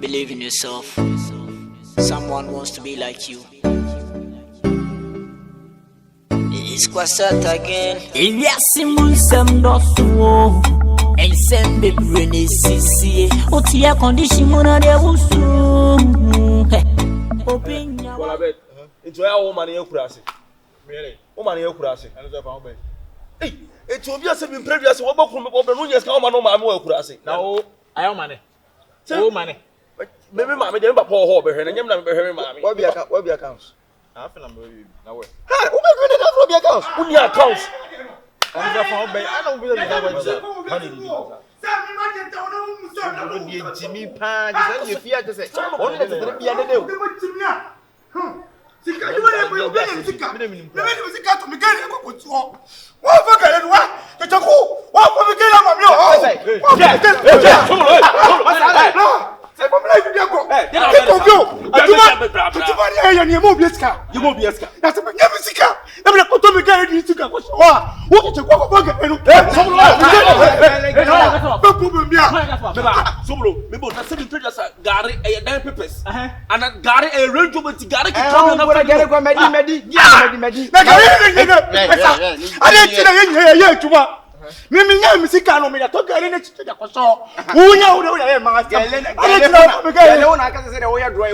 Believe in yourself. Someone wants to be like you. It's Kwasat again. Yasimunsem dosu and send the brainy CC. Otia condition mona de wusu. Opinya. Well, I bet. It's where all money you cross it. Really? All money you cross it. And it's about me. Hey, it's obvious to be previous. What about from Openunias? How many more cross it? Now, I have money. So, money. Maybe mammy, then but poor Hobber, and I'm not very mammy. What be accounts? I feel I'm very now. Hi, oh my goodness, that's what be accounts. Who your accounts? I don't believe that money. Jimmy Pan, you fear to say, only the other day. Sika, you want to be Sika. Let me Sika to begin. What for getting what? The Chaku, what for beginning of your house? Say, I'm like you go. You move your car. You move your car. That's a never Sika. Let me put them again in Sika. What did you go for? SOOBOLO, maybe that's something to just Gary and papers. And Gary a range of Gary. I Mimi nyami sika no me ya toka ile nechi ya kwaso unya ule ya master ale tira mekele ona akase se de wo ya draw we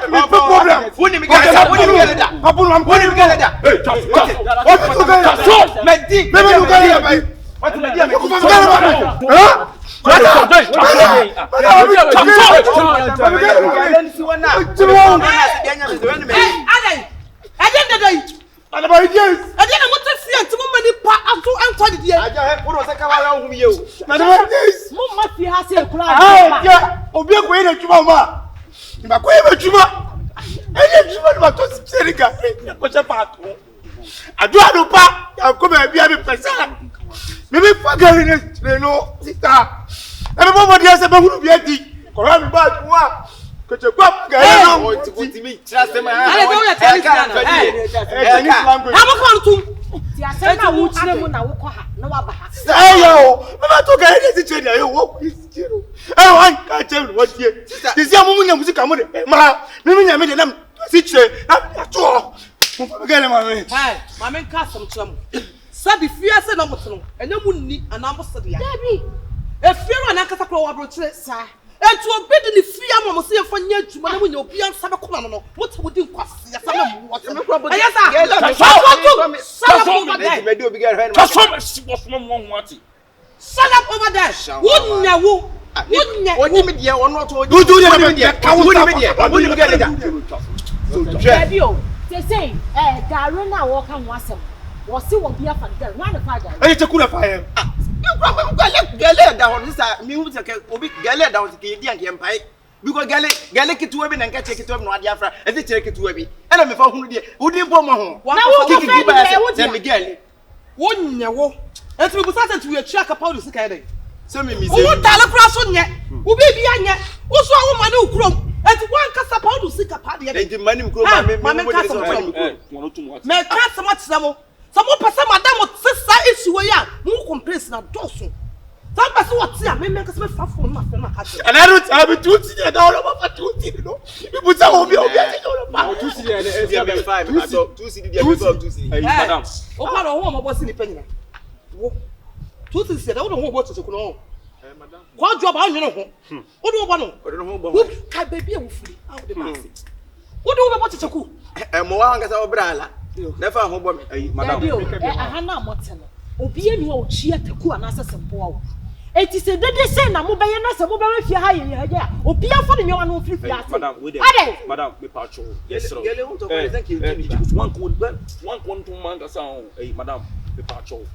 no problem woni mi gele da abu no woni mi gele da what to gele so medi me no gele ya bai what medi ya me ko gele and about yes. I didn't want to see it. Too many parts to answer the year. I just put a second around with you. Madam, yes. Mama, she has a plan. Yeah, Obia going to Mama. In my way, Juma. I didn't want to say it. What's a part? I do not know. I'll come and be a person. Maybe forgetting it. You know, sister. Everybody has a bubble of yeti. Correct about what? I don't and to obey the fear, Mamma, say for you to when you'll be on Sabacono. What would you cost? Yes, shut up over there. Wouldn't you? They say, Darina walk on Wassam. Was he won't be a fan girl? One of father. I took a fire. You probably get down this music will be Gala down to the Empire. Because Gallic to women and catch it to Nadiafra and they take it to Webby. And I'm for who didn't bomb home. One Miguel. Wouldn't you? And we was started to a check upon the second. So, Miss Talacross yet. Who be behind yet? Who's our man who grow? And one cast upon to seek a party. And the money grow. Mamma cast so much some. Someone person madam sister issue ya no complaints na doso some person what see me make us me fa phone ma catch and I don't have to see the dollar for 2 cedi no people say obi 2 cedi and SB5 I thought 2 cedi dey above 2 cedi madam o pa ro ho mo boss ni panyina wo 2 cedi dey wo ho boss to no madam kwa job anyo no ho wo do bo no wo ka baby e wo furi how dey mass wo do wo boss to ku mo wa ngasa wo brala never home boy madam ahana motelo obi enu o chia taku anasa sempo eti se dede say na mo beye na se mo be fie ha ye ya obi afo de nyawa no firi fie ase madam me pacho yes sir thank you one to man ka sound madam me pacho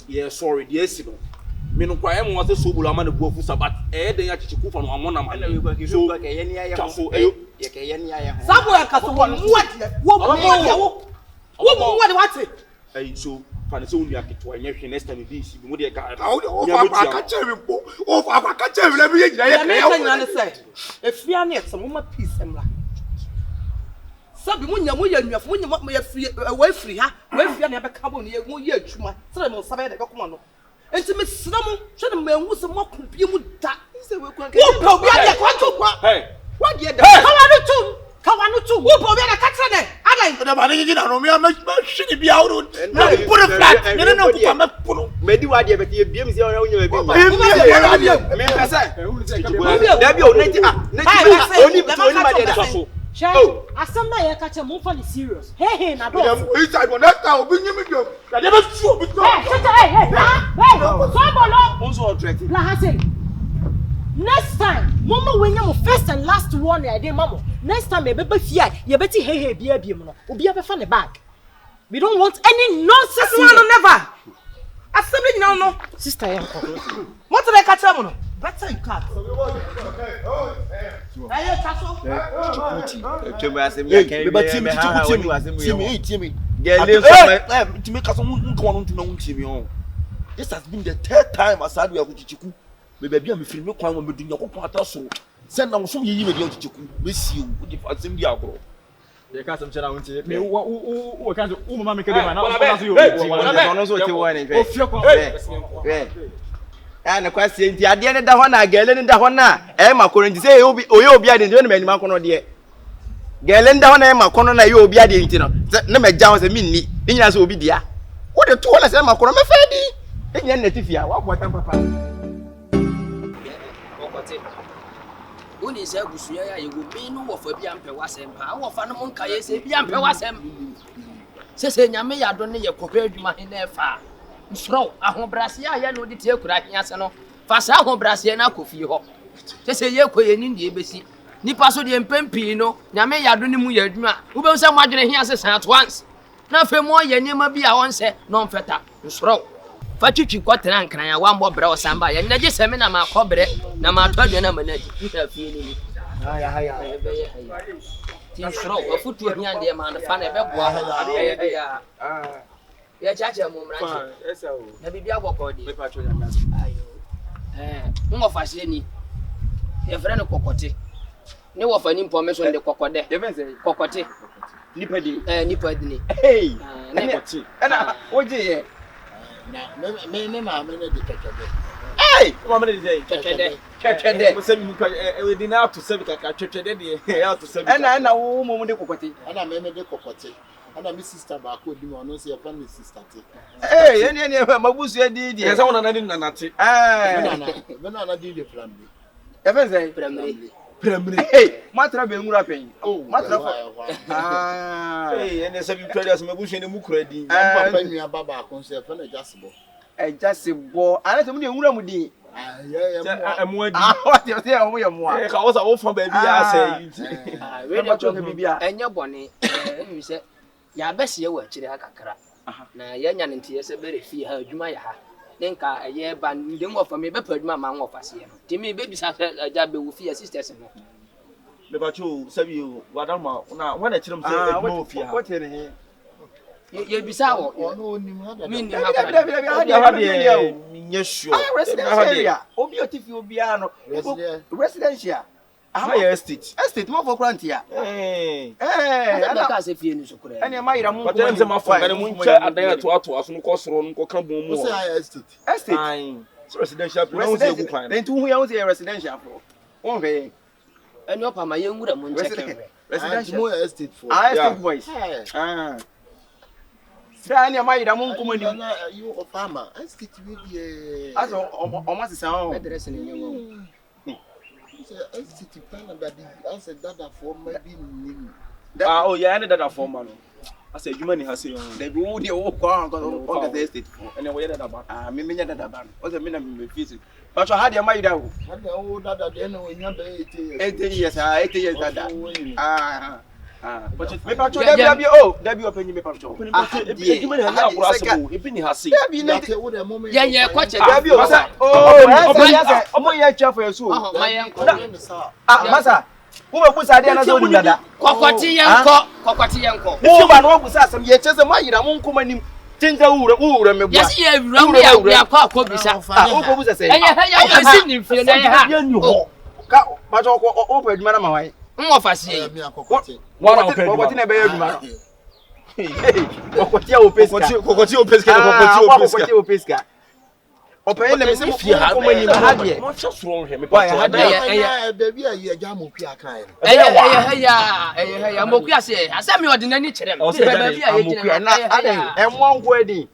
yeah sorry the esi no me no kwa em wase SOOBOLO ama ne buafu sabat den ya chichiku fa no amona ma so ka ye ni aye ho ye ka ye ni aye ho sabo ya kaso wo what hey so fan so unu aketwa nyehwe next time this bi mo de ka fa ka cheve po o fa ka cheve le bi ye gina ye ka ya me say efia na yesem mo peace emla sabi mo nya mo ya nuafo mo nya mo ya free wa free ha wa free na be ka bo ne ye mo ye adwuma sere mo sabe de be koma no enti me sinamu hwe na manwu se mo kopie mu da se we kwa wo obi ade kwa to kwa what dey da kawanu tum wo obi ade ka tire ne adan da ba ne gina no me hwini bia wo na put it flat ne no kupa me puno medi wa de beti biem se onya ba bi me pese da bi o neti oni ma de da Oh, asam na ye kache mo fa ni serious. Hey, na do. Inside one that time obi nyimi bio. Na dey be fu obi to. Hey, SOOBOLO. Onso threat. La hase. Next time, mama we nya mo first and last one I dey mama. Next time e be fia, ye beti hey bia biem no. Obi a be fa ne bag. We don't want any nonsense. No never. Assembly now no. Sister yanko. What did I catch am no? Better you cut. Ayo taso. Chuma assembly can This has been the third time Atadwe akuchichiku. Me baby am free me kwan me dunya kokon ataso. Send na so yeyi me di akuchichiku. Me see you di assembly agro. Ye ka sam chera wonti me wo ka wo mama me kede ma na so yo ono so te won o fie kwa na kwase nti ade ne da ho na gele ne da ho na e makoro nti se oye obi ade nti me anima kono de gele ne da ho na e makono na ye obi ade nti no na me gya ho se minni ni nyina se obi dia wo de to wala se makoro me fa di e nyina na tifia wa bota papa okote woni se agusuya ya yego me no wo fa bi ampe wasem pa wo fa no monka ye se bi ampe wasem se nyame ya do ne ye kopa adwuma he na fa nsro ahobrase ya ye no de tie kura hia se no fa sa ahobrase na akofie ho se ye koye ni ne ebesi nipa so de empempi no nyame ya do ne mu ya adwuma wo be se mo adwene hia se san at once na fe mo ye nyema bi a won se no mfeta nsro fa twitwi kwotena nkran ya wa mbɔ bre o samba ya na je se me na ma kɔbre na ma Atadwe na manaji ita fie ni haya ti nsro wa futu hia de ma na fa na be boa ya ya chacha mo mranche na bibia bokodi me patro na ayo ngo fa se ni ye frɛ no kokote ne wo fa ni mpɔ so de kokode ye fense kokote nipa di nipa di ni hey kokote na oje ye me ma me de kekede. Hey, Mama de dey kekede. Mo se mi ko e di na to se bi kaka kekede de ya to se bi. Na wo mo de kokote. Ana me de kokote. Ana mi sister ba ko di mo no se e fa mi sister te. Hey, ene mabusu e di di. E se wona na di na te. Me na di de plan bi. E fe se primary. Hey, matra be ngura pen. Oh, matra for. Hey, ene se bi twede as mabusu ne mu kura di. Papa nua baba ko se fa na jasebo. Jasebo. Ana se mu de ngura mu di. Emu adi. What you say o mo ye mo a. Ka wo sa wo fa ba bi ya say yi. We dey talk bibia. Enye bone. Emi se ya bese ye wa kire akakra. Na ye nya ne ntie se bere fie ha adwuma ya ha. Nenka ye ba ndi ngofa me be pa adwuma ma ngofa se ye no. Ti me be bisa ja be wo fie sisters no. Me ba chu sabi o wadama na wana kirim se adwuma fie ha. What he ye bisa wo. No ni mu ha. Min ha de nye sure. Residential. Obi otifi obi a no. Residential. Higher estate. Estate mo for grant ya. Ana ka se fie ni sokura. Ene ma yira mu But then se ma fa gane mu nche adan to aso no ko soro no ko kan bon mu. What's higher estate? Estate. Ayin. Residential plan no se gu kwan. Then tu hu ya say residential for. Won hwe. Eni opa ma ye ngura mu nche kenwe. Residential. More estate for. Estate boys. Sa ene ma yira mu nkomo ni. You a farmer. Estate we be. Aso o ma sesa o. Address ni nyewo. Estate plan that the answer that for maybe nim. Oh yeah, any that for man. I said you money has on. They go dey o kwa on the estate. And then we that about. Me nya that ban. O se me na me fees. But so how dey ma yira o? What the old that then we nya be 8 years. 8 years that. But Me patcho Debbie o, Debbie open me patcho. You money has na possible. E bi ni hase. Debbie na that with the moment. Ye kwache. Debbie o say omo ye chef for you. Ma ye nko. Masa. Wo be busa de na so ni dada. Kokoti ye nko. Wo ba no busa asem ye chese ma yira mo nkoma nim. Tinga wura me bua. Yes ye wura ya kwa bisa. O ko busa say. Ya si ni fie na ye ha. Ni ho. Ka patcho ko o pa adwuma na ma wai. Ngofa sie. Me akokote. Wana o pa adwuma. Kokoti na be adwuma. Kokoti o pesca. Kokoti o pesca. Kokoti o pesca. Open na me say fie ha mo ni ha de. Mo hye soro hwe me Why, pa. ha de. Baby a ya mo pia kan. Ɛyɛ moku ase asɛ me ɔde n'ani kyerɛ me Ɔsɛ baabi a yɛgyina Na ade enwo nko adi.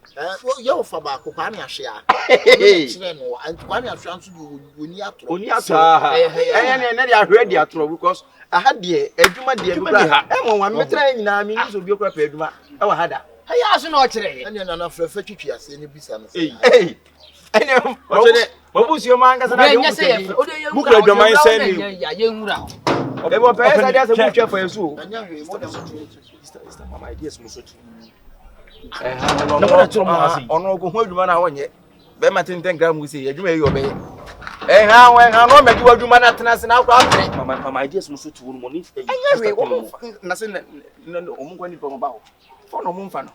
Ya o fa ba ko kwa me ahwe a. Kire no kwa me ahwe anso de oni atro. Oni ato. Ɛyɛ na de ahwe de atro because aha de adwuma de adwuma. Enwo wa metra nyina me nso bi okura pa adwuma. Ɛwɔ ha da. ɛyɛ aso na ɔkyerɛ Ene na na frefe twitwi ase ne bisa no. Ene Obusi o manga sana de wuke. Muku adwaman sɛ ni ya yɛnwura Ebo pe esa dia se mu twa fa yesu. Anya hwe mo dem. My ideas mo so. Na mo tro mo ase. Ono go ho adwuma na wonye. Be ma 10 gram mu se adwuma yi obeye. Ha no me di adwuma na tena se na akwa afre. My ideas mo so tu no money. Anya hwe wo na se na omu kwani pa mo ba ho. Fo no mo mfa no.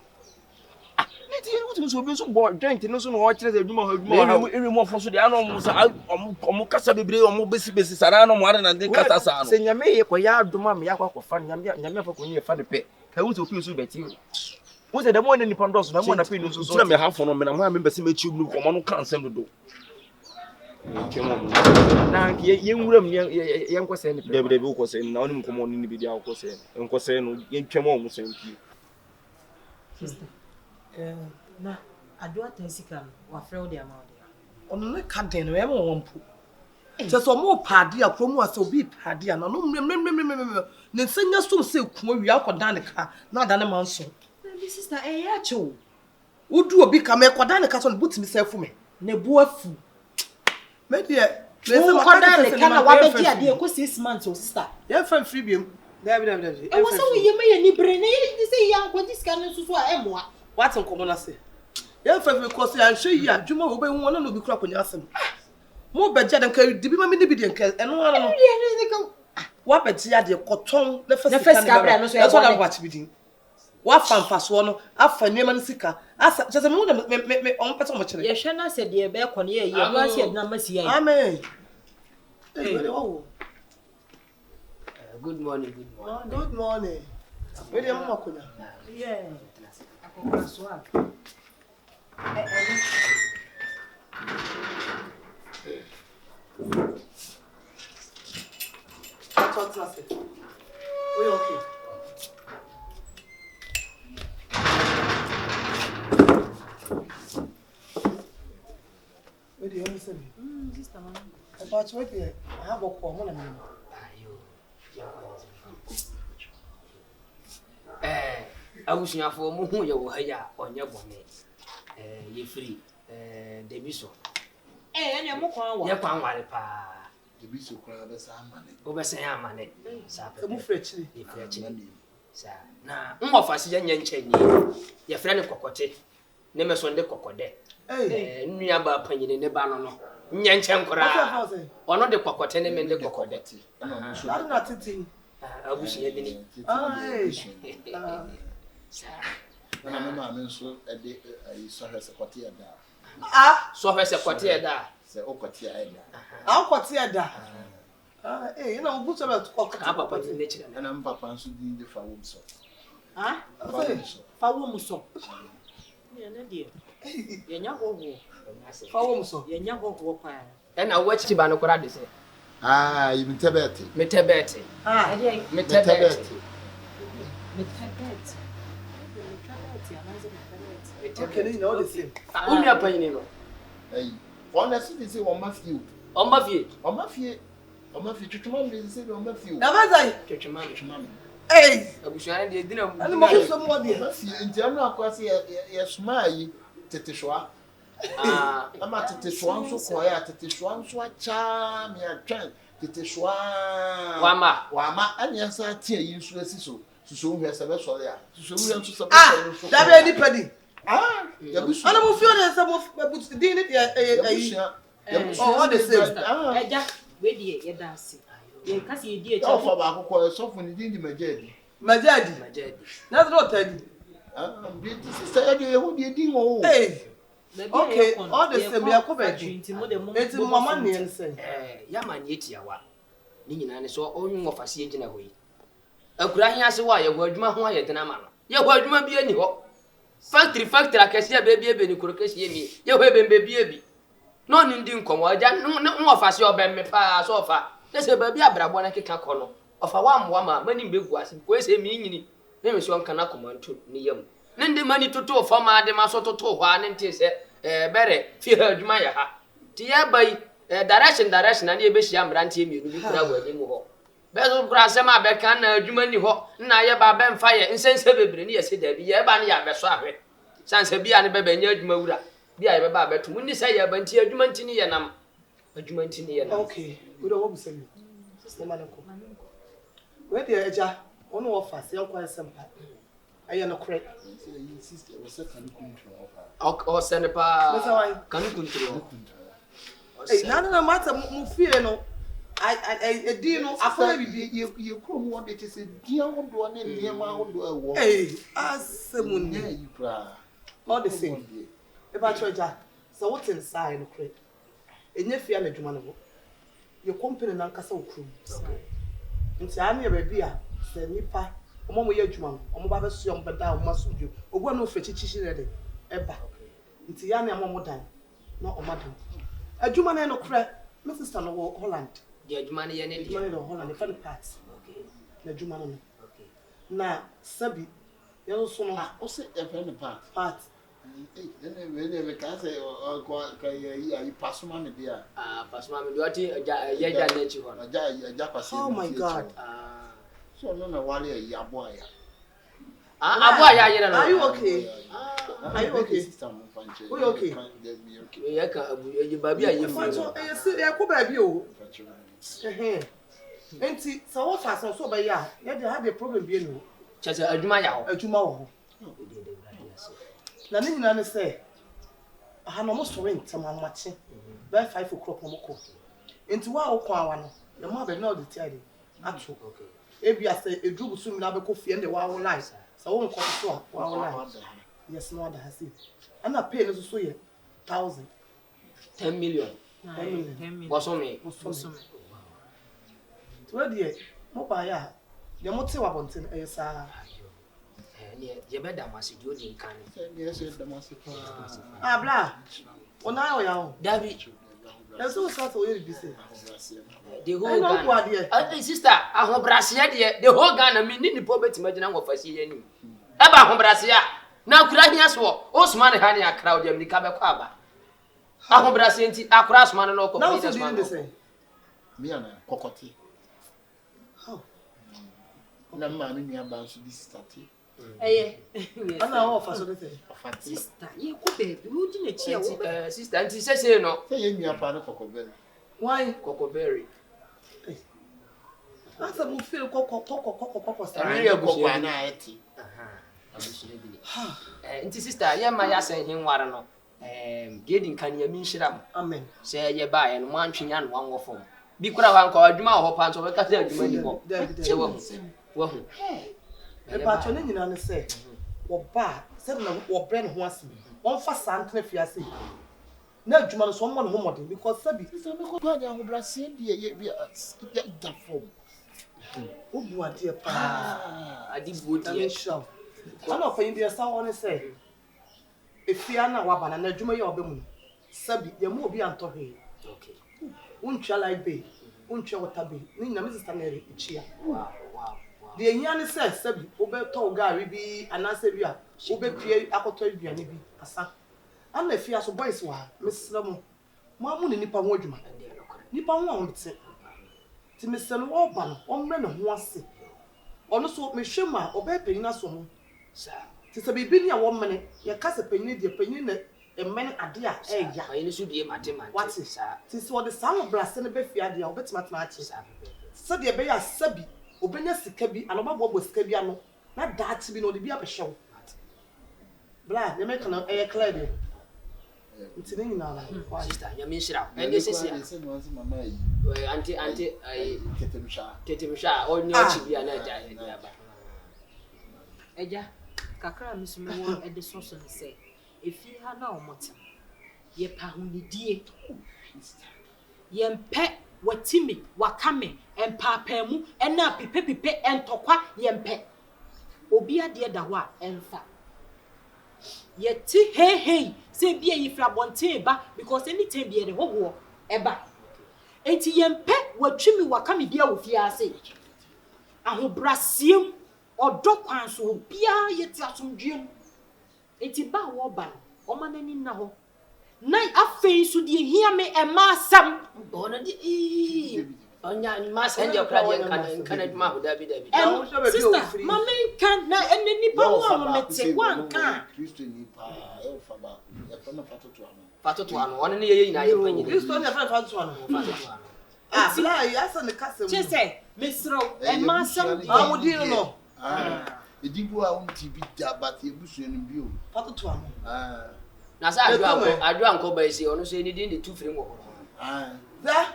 Nti wutu so bi so bo joint no so no wo kire adwuma ho adwuma. Ere mo fo so de ano mo sa omo kasa bebre omo besi sana no mo are na de kasa sa no. Se nyame ye koya adwuma me yakwa fa nyame fa konye fa de pe. Ka wutu opi so beti. Wo se de mo ne nipa ndoso na mo na pe no so so. Na me ha fo no me na mo be se me chi bu ko mo no kan sem do. Na ye nwuram ye nkose ne pe. Debre be ko se na oni ko mo ni bi dia ko se. Nko se no ye twem o mo sem pi. Sister. Na adwa tansika wa frɛ de ama de. Ono ne ka den no e mo wompo. Se so mo paade a kromu ase obi paade a no mmemmemmemmemme ne nsenya som se kuma wi akoda ne ka na da ne manso. Baby sister ya cho. Udu obi ka me koda ne ka so ne butimi se fu me. Ne bo afu. Me de me se koda ne ka na wa be dia de ko 6 months o sister. Ye fan free biem. David. E wo se wo ye me ye ni bre na ye se ya ko diska no so so a emoa. What nkomo na se. Ye fan free ko se an hwe yi adwuma wo be hu na obi kura konya asem. Mo beje den ka dibi ma me ni bi de nka eno ara no. Wa beje ya de koton na fasika bra no so e so na watch bi din. Wa fanfa so no afa niema no sika asa chese me me on pese mo kire. Ye hwe na se de be ko ne ye ye no ase na masi ya. Amen. good morning Good morning. Where dey mama konya? Yeah. Akokra so a. What's that? We okay. Where do you say? Sister man. About what I have a call on me. Abusuafo mo hu ye wo ha ya onye bone ye free debiso Ene mo kwan wa. ye kwan ware pa Debiso kra be sa amane. wo be sen amane sa pe Mu frechiri. ye frechiri sa na nwofa se ye nyanchani ye frɛ ne kokote ne me so nde kokode nua ba panyine ne ba no no nyanchen kora ono de kokote ne me nde kokode That not it. abusuye dini Na me ma me nso e de ayi so hwese kwate ya da. so hwese kwate ya da Se o kwate ya da. Kwate ya da. You know, what's about papa ne chira Na papa nso di de fa wo so. Fa wo mu so. Ye na die. Ye nya gogo. Fa wo mu so. Ye nya gogo kwa. na wo chichi ba no kora de se You metebete. metebete Ade metebete Okay, you know the same. unu apanyine no Honestly, say one Matthew. on ba fie On ma fie twetwema me say on ma fie. Na bazai. twetwema Twetwema. abusuane de dina Ani mo so mo de. Ma fie nti am na akwase ye soma yi tetehwa. Ama tetehwa nso koya tetehwa nso acha me atwan tetehwa. Wama anya sa tie yi nso asi so. Suso hwe se be sori a. Suso hwe nso se be sori nso. Da be ni padi. Ya busu. Ana mo fio na se mo but din ni what they say. Eja we die ye dance. Ye kasi ye die Ya fa ba akoko so fun ni din di majedi. Majadi. Na do tadi. Bi sister ya de ho di din wo. Okay, all the same ya ko be di. Enti mama ne nse. yama ne etiawa ni nyina ne so onwo fase ye gina hoyi akura hia se wa ye ho adwuma ho aye dena ma no ye ho adwuma bi ani ho factory akese ya be bi ni kuro kese ye mi ye ho be bi no ndi nkomo agya no ofa se obem me pa so ofa na se ba bi abrabo na keka kɔ no ofa wa ma mani mbegu ase ko ese mi nyini na me so nka na komanto ni yam ne ndi mani toto ofa ma de ma so toto hɔ ne nte se bere fi ha adwuma ya ha ti ya bai direction na ne be hia mbrante emiru bi kura wa anim hɔ bezo kura se ma be kan na adwuma ni hɔ na ye ba be mfa ye nsense bebre ne ye se da bi ye ba ne ya be so ahwe sanse bia ne be nya adwuma wura bia ye be ba beto mu ni se ye ba nti adwuma nti ni ye nam adwuma nti ni ye nam okay we don't want to say me sister manako we dey eja onu offer se yakwa sempa aye no correct sister we say kan control o send pa kan control na matter mu fie no I di no afa bibi you come what it is dia wodo na niema wodo ewo asemu ni you pra all the same e ba choja so what inside no correct enye fie na dwuma no your company na nkasa okrum nti ane ba bia se nipa omo ye adwuma no omo ba beso omo beda omo asudwo ogwa no fechichichi rede eba nti ya na omo dan na omo dan adwuma na no correct my sister no Holland the adwuma ne ye ne adwuma no Holland the funny part na adwuma no na sabi ya no so no o se e friend part we can say you pass man there pass man do ati ya ja na chi ho ja pass oh my god so no na wale ya boy abo ya yere no are you okay are you okay we okay we ya ka abu eji ba bia ye fi so e se ya ko ba bi o enti so what fast so ba ya ya dey have a problem bi no chacha adwuma ya ho adwuma wo na ni na ne say aha no mo so ent ma mache by 5 o'clock no mo ko enti wa wo kwa wa no na mo be no the tide ato ebi ase edugu sum na be ko fie nde wa wo life so wo nko so wa wo life yes no other has it and I pay no so ye 1000 10 million boso me to dey mo ba ya de mo te wa bonten e sa ne je be da masi di odi nkan ne se da masi bla ona o ya o davi so start o ye bi se the whole Ghana sister ahobrase de the whole Ghana me ni nipo betima gina ngofasi ye ni e ba ahobrase a na kura hia so osman ha ne akra o dem ni ka be kwa ba ahobrase nti akra osman no ko na so di ni se me ana kokoti na ma mi ni aba so di start ana o fa so de sister ye ko be wo di na chi wo sister nti sese no say ye nua pa no kokobere why kokobere asa mo feel koko sa re kokwa na eti abusire bi nti sister ye ma ya sen hin ware no gedi nkan ya mi nhyiram amen se ye ba ye no mo antwenya no wanwo fom bi kura wa nka adwuma ho pa nso be ka se adwuma ni ho se wo hu e pa cho ne nyina ne se wo ba se na wo bre ne ho ase won fa santene fiase na adwuma no so mo ne ho modern because sabi se me ko gwa de ahobrase die ye bi da form o bu ade pa adi bodi show ana fa indi asa won se efia na wa bana na adwuma ye obemu sabi ye mo obi anto he okay untwa like be untwa water be ni na me sister na echia wow de ehia ne se sabi obeto gari bi anase bi a obepie akoto aduane bi asa ana efia so boys wa mesra mo amu ne nipa ho adwuma nipa ho ahomte ti meselo wo ba no omre ne ho ase ono so mehwema obepanyin aso ho sa ti se bibi ni a wo mene ye kase panyin de panyin ne emmen ade a eya ayi ne so die matema sa ti so de sam brase ne be fia de a obetima tena achi sa de be ya sabi obenya sika bi anoba bobo sika bi ano na daati bi no de bi abehyew bla de make na e clear de nti ne nyina na sister ya mi shira ende sisi ya se no mama yi anti ai ketemisha o ni ochi bi ana ja ya ba eja kakra mi so me wo e de so so se efi ha na omota ye pa hunidie ye mpe watimi wakame empapemu ena pipe entokwa ye mpe obi ade da ho a enfa ye ti hey say be a ifra bonte ba because anytime be the wo eba enti yempe watwi mi waka mi bia wo fia ase ahobrasiem odo kwan so bia yeti asomdwem enti ba wo ba o ma nani na ho na afei so de hia me ema asam ono di onya ma send your project kan ma ho dabi sister mama kan na enni pa wo ma mete wan kan Kristo ni pa e fa ba e fa na fatoto ano ono ne ye nyina ye panyi Kristo ni fa fatoto ano bla ya sa ne kasem chese mesro ema asam amudi no edibu a unti bi da ba te busu ni bi o fatoto ano na sa adwa anko ba isi ono so ni din de tu firi ngoko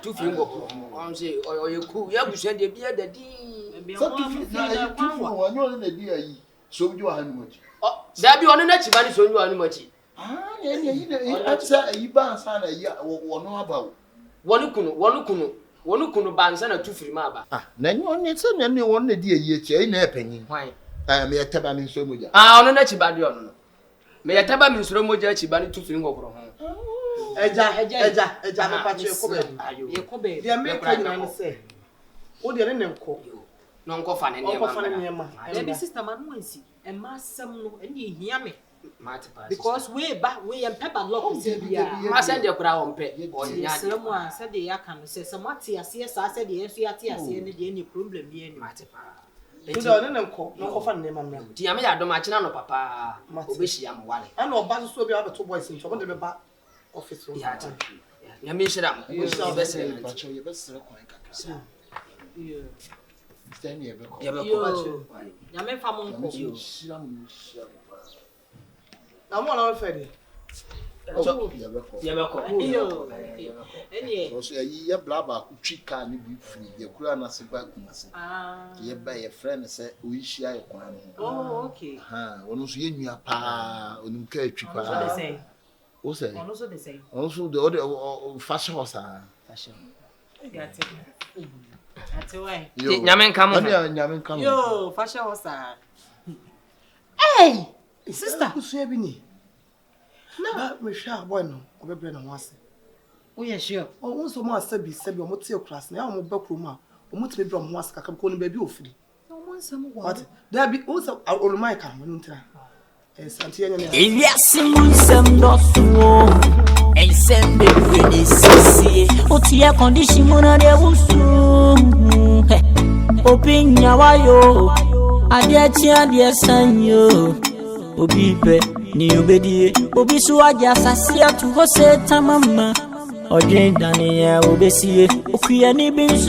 tu firi ngoko on se oyeku ya busu de bia da din so tu fi na tu fi wonyo na di ayi so bi wa hanu machi da bi ono na chiba ni so nyu anu machi ne atsa yi ba ansa na yi wono abawo wonu kunu bansa na tu firi ma ba na nyo ne se ne won na di ayi echi na epanyin hwan me yetaba mi so moja ono na chiba de ono no me yetaba mi nsoro moja chiba ni tu firi ngokoro ho eja me pa che ko be ye ko be dia me ka nyina ne se wo de ne nko no nko fa ne ne ma baby sister man no ansi ema asam no eni hia me mate pass because we am pepper lock se bia ma send your kura won pe onya de mo a se de ya kan se mate ase sa se de yesu ya te ase ne de any problem bi any mate pa tu da ne nko fa ne ma me ti ya me ya do ma china no papa obeshi am wale ana oba so bi abeto boys nso mo de be ba office ya ta ya me shira mo ye besere kwan kakra stand ye be ko ya be ko ya me fa mo nko shira mo na mo na fe de ya be ko eni so ye bla ba ku twika ni bi free ye kura na se ba ku mase ye ba ye friend se o yishia ye kwan oh okay wono so ye nua pa onim ka atwipa o say ono so the same also the fashion hosa fashion got it Atadwe nyame nkamo yo fashion hosa hey sister kusu bi ni na me hwa boy no obebre na ho ase o ye sure o won mo asabi o mo tie class na ya mo ba krom a o mo tebe bro mo ase kaka ko no ba bi ofiri no won sam wo what da bi o so olumai ka mo ntra santi enya ne Eliasi munsem dosuo ensem be fini sisi otie condition mona de wusu opinya wayo ade sanyo obibe ni obedie obisu aja sasia tu ho se tamama odwen dane ya obesie okuya ni bi nsu